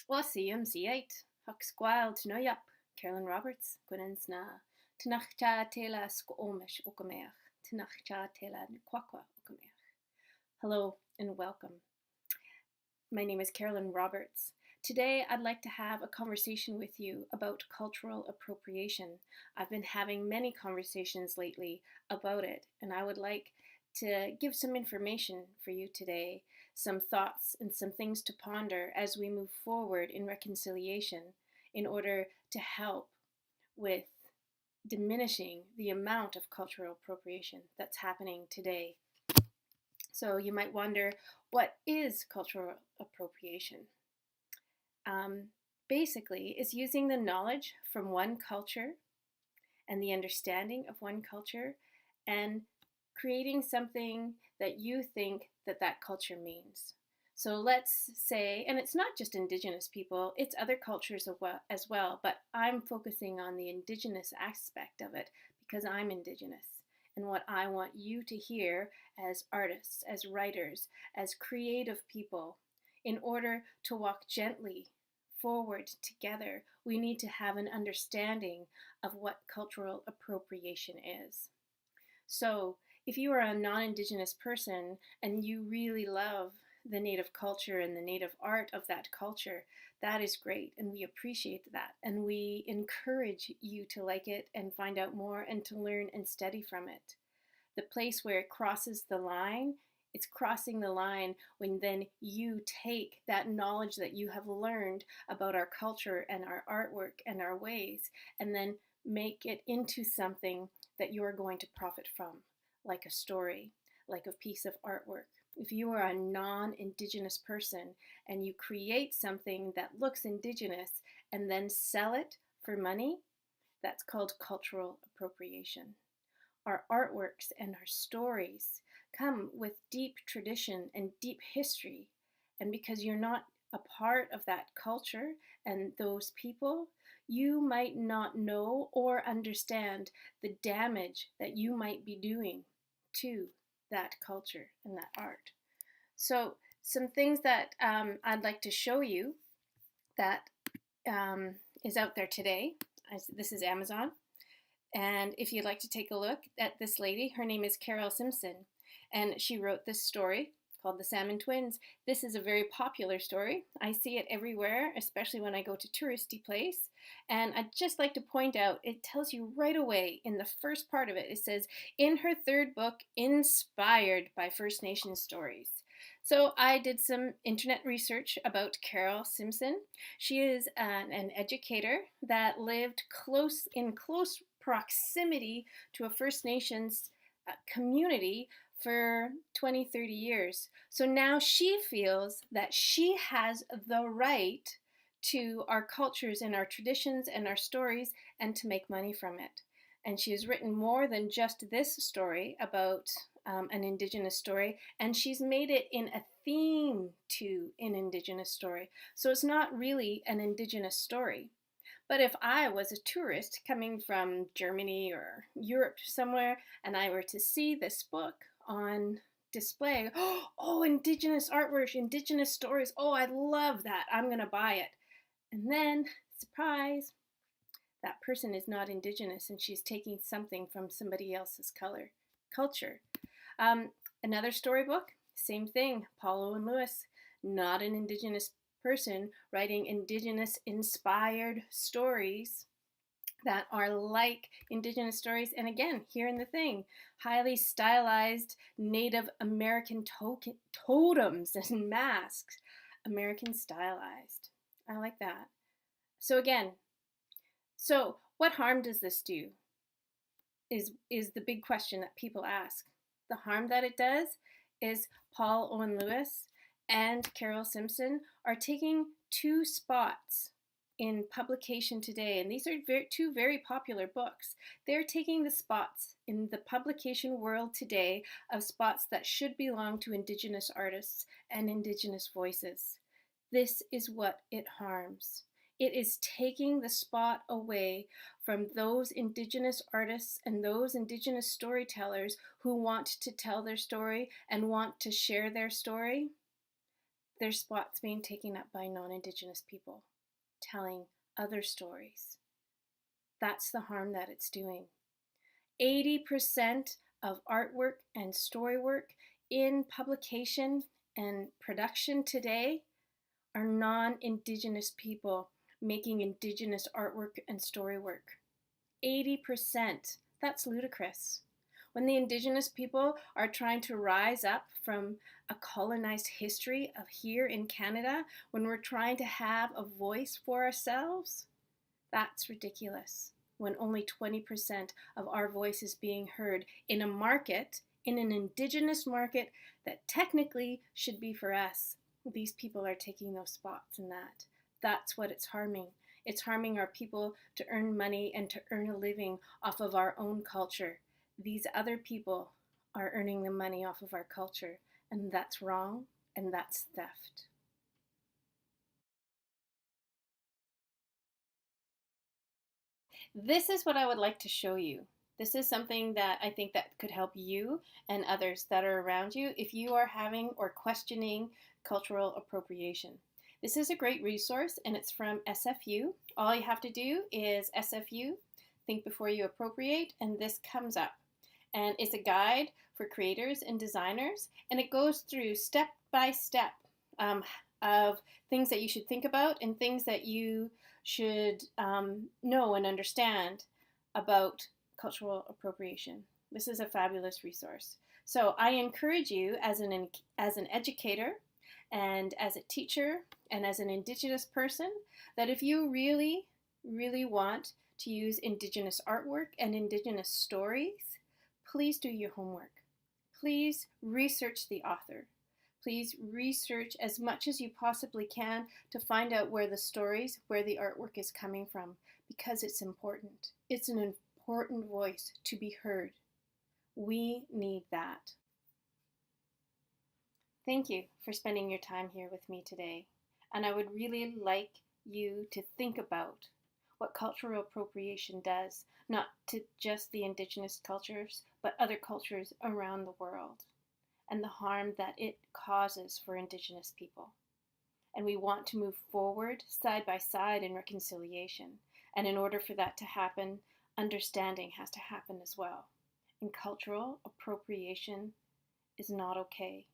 Wasim C8, Huck Squile Tnoyap, Carolyn Roberts, Gwinnensna, Tinachcha Tela Skomish Okameach, Tinachcha Tela Nquaqua Okameach. Hello and welcome. My name is Carolyn Roberts. Today I'd like to have a conversation with you about cultural appropriation. I've been having many conversations lately about it, and I would like to give some information for you today, some thoughts and some things to ponder as we move forward in reconciliation in order to help with diminishing the amount of cultural appropriation that's happening today. So you might wonder, what is cultural appropriation? Basically, it's using the knowledge from one culture and the understanding of one culture and creating something that you think that culture means. So let's say, and it's not just Indigenous people, it's other cultures as well, but I'm focusing on the Indigenous aspect of it because I'm Indigenous. And what I want you to hear as artists, as writers, as creative people, in order to walk gently forward together, we need to have an understanding of what cultural appropriation is. So, if you are a non-Indigenous person and you really love the Native culture and the Native art of that culture, that is great, and we appreciate that, and we encourage you to like it and find out more and to learn and study from it. The place where it crosses the line, it's crossing the line when then you take that knowledge that you have learned about our culture and our artwork and our ways, and then make it into something that you are going to profit from, like a story, like a piece of artwork. If you are a non-Indigenous person and you create something that looks Indigenous and then sell it for money, that's called cultural appropriation. Our artworks and our stories come with deep tradition and deep history. And because you're not a part of that culture and those people, you might not know or understand the damage that you might be doing to that culture and that art. So some things that I'd like to show you that is out there today. This is Amazon. And if you'd like to take a look at this lady, her name is Carol Simpson, and she wrote this story called The Salmon Twins. This is a very popular story. I see it everywhere, especially when I go to touristy place. And I'd just like to point out, it tells you right away in the first part of it, it says, in her third book, inspired by First Nations stories. So I did some internet research about Carol Simpson. She is an educator that lived in close proximity to a First Nations community for 20, 30 years. So now she feels that she has the right to our cultures and our traditions and our stories and to make money from it. And she has written more than just this story about an Indigenous story, and she's made it in a theme to an Indigenous story. So it's not really an Indigenous story. But if I was a tourist coming from Germany or Europe somewhere and I were to see this book on display, oh, Indigenous artwork, Indigenous stories, oh, I love that, I'm going to buy it. And then, surprise, that person is not Indigenous and she's taking something from somebody else's culture. Another storybook, same thing, Paulo and Lewis, not an Indigenous person writing Indigenous inspired stories that are like Indigenous stories. And again, here in the thing, highly stylized Native American totems and masks, American stylized. I like that. So again, what harm does this do? Is the big question that people ask. The harm that it does is Paul Owen Lewis and Carol Simpson are taking two spots in publication today, and these are two very popular books. They're taking the spots in the publication world today of spots that should belong to Indigenous artists and Indigenous voices. This is what it harms. It is taking the spot away from those Indigenous artists and those Indigenous storytellers who want to tell their story and want to share their story. Their spots being taken up by non-Indigenous people, telling other stories. That's the harm that it's doing. 80% of artwork and storywork in publication and production today are non-Indigenous people making Indigenous artwork and storywork. 80%. That's ludicrous. When the Indigenous people are trying to rise up from a colonized history of here in Canada, when we're trying to have a voice for ourselves, that's ridiculous. When only 20% of our voice is being heard in a market, in an Indigenous market that technically should be for us. These people are taking those spots in that. That's what it's harming. It's harming our people to earn money and to earn a living off of our own culture. These other people are earning the money off of our culture, and that's wrong, and that's theft. This is what I would like to show you. This is something that I think that could help you and others that are around you if you are having or questioning cultural appropriation. This is a great resource, and it's from SFU. All you have to do is SFU, Think Before You Appropriate, and this comes up. And it's a guide for creators and designers, and it goes through step by step of things that you should think about and things that you should know and understand about cultural appropriation. This is a fabulous resource. So I encourage you as an educator and as a teacher and as an Indigenous person that if you really, really want to use Indigenous artwork and Indigenous stories, please do your homework. Please research the author. Please research as much as you possibly can to find out where the stories, where the artwork is coming from, because it's important. It's an important voice to be heard. We need that. Thank you for spending your time here with me today. And I would really like you to think about what cultural appropriation does, not to just the Indigenous cultures, but other cultures around the world, and the harm that it causes for Indigenous people. And we want to move forward side by side in reconciliation. And in order for that to happen, understanding has to happen as well. And cultural appropriation is not okay.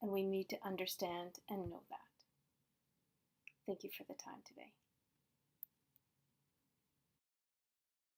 And we need to understand and know that. Thank you for the time today.